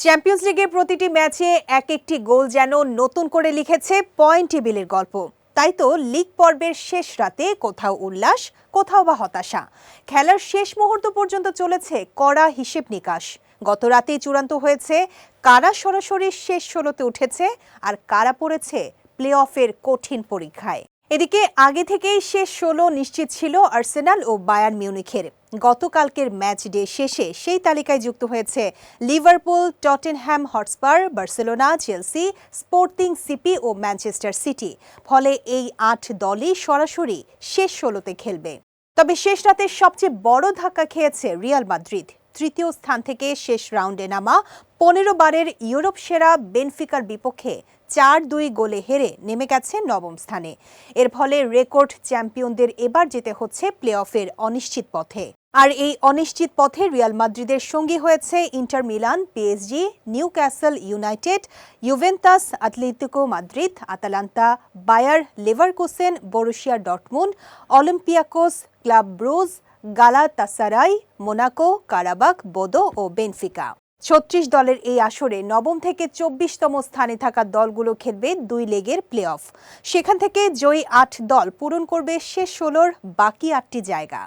Champions লিগের প্রতিটি ম্যাচে এক একটি গোল যেন নতুন করে লিখেছে পয়েন্ট টেবিলের গল্প। তাই তো লিগ পর্বের শেষ রাতে কোথাও উল্লাস, কোথাও বা হতাশা। খেলার শেষ মুহূর্ত পর্যন্ত চলেছে কড়া হিসেব নিকাশ। গত রাতেই চূড়ান্ত হয়েছে কারা সরাসরি শেষ ১৬তে উঠেছে আর কারা পড়েছে প্লে অফের কঠিন পরীক্ষায়। এদিকে আগে থেকেই শেষ ১৬ নিশ্চিত ছিল আর্সেনাল ও বায়ার্ন মিউনিখের। গতকালকের ম্যাচ ডে শেষে সেই তালিকায় যুক্ত হয়েছে Liverpool, Tottenham Hotspur, Barcelona, Chelsea, Sporting CP ও ম্যানচেস্টার সিটি। ফলে এই ৮ দলই সরাসরি শেষ ১৬তে খেলবে। তবে শেষ রাতে সবচেয়ে বড় ধাক্কা খেয়েছে রিয়াল মাদ্রিদ। তৃতীয় স্থান থেকে শেষ রাউন্ডে নামা ১৫ বারের ইউরোপ সেরা বেনফিকার বিপক্ষে ৪-২ গোলে হেরে নেমে গেছে নবম স্থানে। এর ফলে রেকর্ড চ্যাম্পিয়নদের এবার যেতে হচ্ছে প্লে অফের অনিশ্চিত পথে। আর এই অনিশ্চিত পথে রিয়াল মাদ্রিদের সঙ্গী হয়েছে Inter Milan, PSG, Newcastle United, Juventus, Atletico Madrid, Atalanta, Bayer Leverkusen, Borussia Dortmund, Olympiacos, Club Brugge, Galatasaray, Monaco, Qarabag, Bodo ও বেনফিকা। ৩৬ দলের এই আসরে নবম থেকে ২৪তম স্থানে থাকা দলগুলো খেলবে ২ লেগের প্লে অফ। সেখান থেকে জয়ী ৮ দল পূরণ করবে শেষ ১৬র বাকি ৮টি জায়গা।